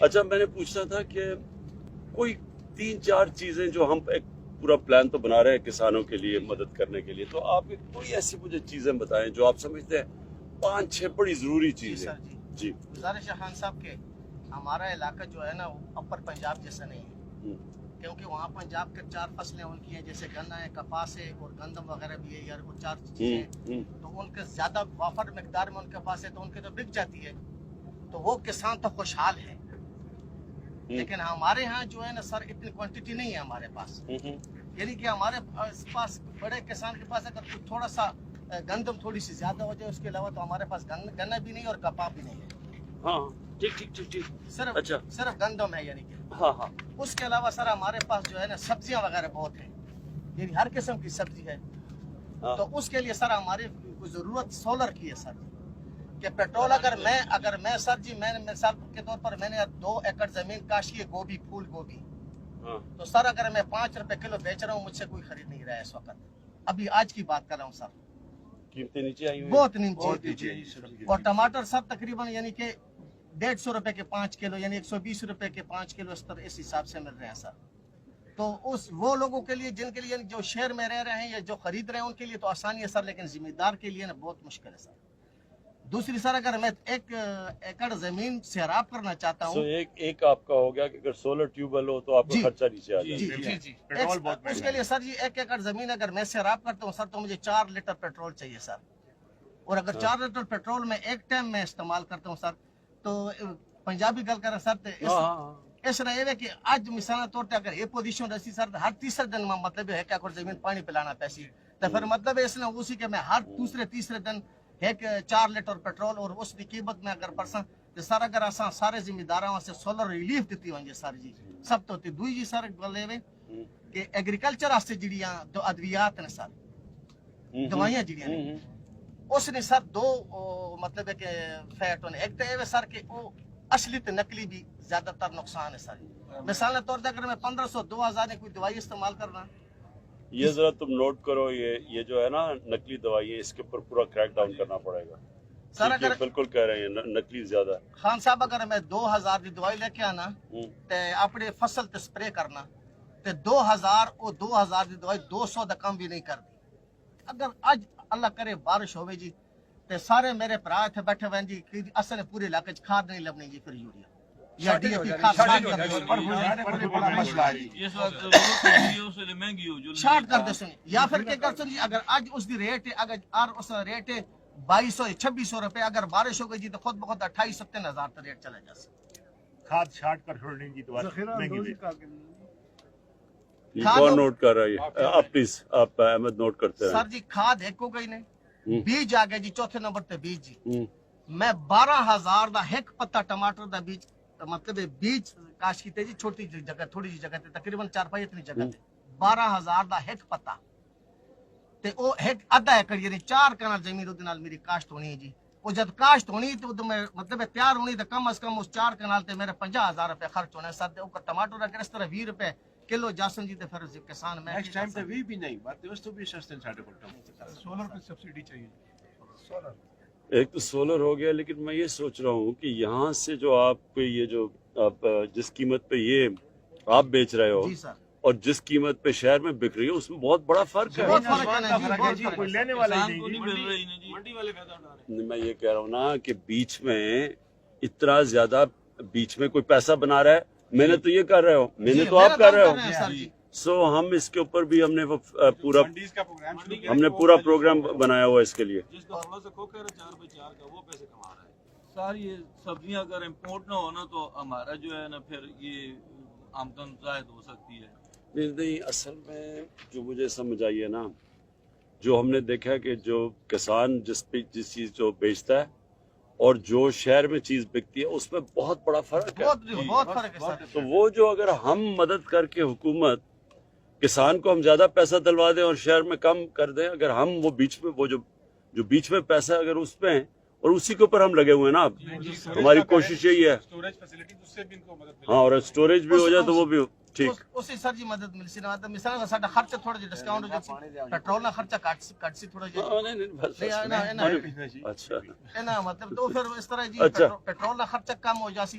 اچھا میں نے پوچھنا تھا کہ کوئی 3-4 چیزیں جو ہم ایک پورا پلان تو بنا رہے ہیں کسانوں کے لیے مدد کرنے کے لیے، تو آپ کوئی ایسی مجھے چیزیں بتائیں جو آپ سمجھتے ہیں 5-6 بڑی ضروری چیزیں. جی گزارش ہے خان صاحب کے ہمارا علاقہ جو ہے نا وہ اپر پنجاب جیسا نہیں ہے، کیونکہ وہاں پنجاب کے 4 فصلیں ان کی ہیں، جیسے گنا ہے، کپاس ہے اور گندم وغیرہ بھی ہے، یا وہ 4 چیزیں ہیں، تو ان کے زیادہ وافر مقدار میں ان کے پاس ہے تو ان کے تو بک جاتی ہے، تو وہ کسان تو خوشحال ہے. لیکن ہمارے ہاں جو ہے نا سر اتنی کوانٹٹی نہیں ہے ہمارے پاس، یعنی کہ ہمارے پاس بڑے کسان کے پاس اگر تھوڑا سا گندم تھوڑی سی زیادہ ہو جائے اس کے علاوہ تو ہمارے پاس گنا بھی نہیں اور کپاس بھی نہیں ہے. ہاں ٹھیک صرف گندم ہے، یعنی کہ ہاں اس کے علاوہ سر ہمارے پاس جو ہے نا سبزیاں وغیرہ بہت ہیں، یعنی ہر قسم کی سبزی ہے. تو اس کے لیے سر ہماری ضرورت سولر کی ہے سر، کہ پیٹرول اگر میں سر جی میں مثال کے طور پر میں نے 2 ایکڑ زمین کاشی ہے گوبھی، پھول گوبھی، تو سر اگر میں 5 روپے کلو بیچ رہا ہوں مجھ سے کوئی خرید نہیں رہا ہے اس وقت، ابھی آج کی بات کر رہا ہوں سر، قیمتیں نیچے آئی ہوئی بہت نیچے. اور ٹماٹر سر تقریباً یعنی کہ 150 روپے کے 5 کلو، یعنی 120 روپے کے 5 کلو اس حساب سے مل رہے ہیں سر. تو وہ لوگوں کے لیے جن کے لیے جو شہر میں رہ رہے ہیں یا جو خرید رہے ہیں ان کے لیے تو آسانی ہے سر، لیکن ذمہ دار کے لیے نا بہت مشکل ہے سر. دوسری سر اگر میں 1 ایکڑ زمین سیراب کرنا چاہتا ہوں، ایک آپ کا ہو گیا کہ اگر سولر ٹیوبویل ہو تو آپ کا خرچہ نیچے آ جائے. جی اس کے لیے سر جی 1 ایکڑ زمین اگر میں سیراب کرتا ہوں سر تو مجھے 4 لیٹر پیٹرول چاہیے سر، اور اگر 4 لیٹر پیٹرول میں ایک ٹائم میں استعمال کرتا ہوں سر تو پنجابی گل کر رہا سر اس طرح یہ کہ آج مثال طور پہ اگر یہ پوزیشن رسی سر ہر تیسرے دن میں مطلب ہے کہ اگر زمین پانی پلانا پیسی تو پھر مطلب اس نے اسی کہ میں ہر دوسرے تیسرے دن ایک 4 لیٹر پیٹرول اور اس کی قیمت میں اگر پرسن تو سر اگر اساں سارے ذمہ داراں سے سولر ریلیف دیتی ہوئیں سر جی سب تو دوئی جی سر گل کہ ایگریکلچر واسطے جڑیاں دو ادویات نے سر دوائیاں جڑیاں نے اس نے سر 2 مطلب ہے کہ فیٹ ہونے، ایک تو یہ سر کہ وہ اصلی تو نقلی بھی زیادہ تر نقصان ہے سر. مثال کے طور پر اگر میں 1500-2000 کوئی دوائی استعمال کرنا، یہ ذرا تم نوٹ کرو، یہ جو ہے نا نقلی دوائی اس کے اوپر پورا کریک ڈاؤن کرنا پڑے گا سر. اگر بالکل کہہ رہے ہیں نقلی زیادہ خان صاحب اگر میں 2000 کی دوائی لے کے آنا تے اپنے فصل تے سپرے کرنا تے 2000 کی دوائی 200 دا کم بھی نہیں کرتی. اگر آج اللہ کرے بارش ہوئے جی تے سارے میرے پرا اتنے بیٹھے ہوئے جی کہ اصل پورے علاقے چ کھاد نہیں لبنی جی، پھر یوریا یا ڈی اے پی کھاد شارٹ کر دے سن، یا پھر کیا کر سن جی اگر آج اس دی ریٹ ہے اگر اس ریٹ ہے 2200-2600 روپے، اگر بارش ہو گئی جی تو خود بخود 28-27 ہزار تک ریٹ چلا جا سکتا. کھاد شارٹ کر چھوڑنے کی مہنگی کون نوٹ کر رہا ہے؟ آپ پلیز آپ احمد نوٹ کرتے ہیں سر جی. کھاد ایک ہو گئی نے، بیج آ گئے جی چوتھے نمبر تے بیج جی. میں 12000 دا ایک پتا ٹماٹر دا بیج مطلب بیج کاش کیتے جی چھوٹی جگہ تھوڑی جی جگہ تے تقریباً 4-5 اتنی جگہ تے 12000 دا ایک پتا تے او ایک آدھا ایکڑ یعنی 4 کنال زمین دے نال میری کاشت ہونی ہے جی. وہ جب کاشت ہونی تو میں مطلب تیار ہونی تو کم از کم اس 4 کنال تے میرے 50000 روپے خرچ ہونے سر. تے اوپر ٹماٹر اگر اس طرح 20 روپے کلو جاسن جی تے پھر کسان میں نیکسٹ ٹائم تے بھی نہیں بات اس تو بھی سستے ساڈے کول سولر کی سبسڈی چاہیے. ایک تو سولر ہو گیا، لیکن میں یہ سوچ رہا ہوں کہ یہاں سے جو آپ پہ یہ جو آپ جس قیمت پہ یہ آپ بیچ رہے ہو اور جس قیمت پہ شہر میں بک رہی ہے اس میں بہت بڑا فرق ہے. کوئی لینے والا ہی نہیں. میں یہ کہہ رہا ہوں نا کہ بیچ میں اتنا زیادہ بیچ میں کوئی پیسہ بنا رہا ہے، محنت تو یہ کر رہے ہو، محنت تو آپ کر رہے ہو. سو ہم اس کے اوپر بھی ہم نے پورا پروگرام بنایا ہوا اس کے لیے. سر یہ سبزیاں اگر امپورٹ نہ ہونا تو ہمارا جو ہے نا پھر یہ آمدن زائد ہو سکتی ہے. نہیں اصل میں جو مجھے سمجھ آئی ہے نا، جو ہم نے دیکھا کہ جو کسان جس چیز جو بیچتا ہے اور جو شہر میں چیز بکتی ہے اس میں بہت بڑا فرق ہے. تو وہ جو اگر ہم مدد کر کے حکومت کسان کو ہم زیادہ پیسہ دلوا دیں اور شہر میں کم کر دیں، اگر ہم وہ بیچ میں وہ جو بیچ میں پیسہ اگر اس پہ ہیں اور اسی کے اوپر ہم لگے ہوئے ہیں نا، ہماری کوشش یہی ہے. ہاں اور اسٹوریج بھی ہو جائے تو وہ بھی ٹھیک اسی سر جی مدد مل سی. مثال ساڈا خرچہ تھوڑا جہا ڈسکاؤنٹ ہو جائے، پیٹرول کا خرچہ کٹ سی تھوڑا جہا. اچھا مطلب تو پھر اس طرح جی پیٹرول کا خرچہ کم ہو جاسی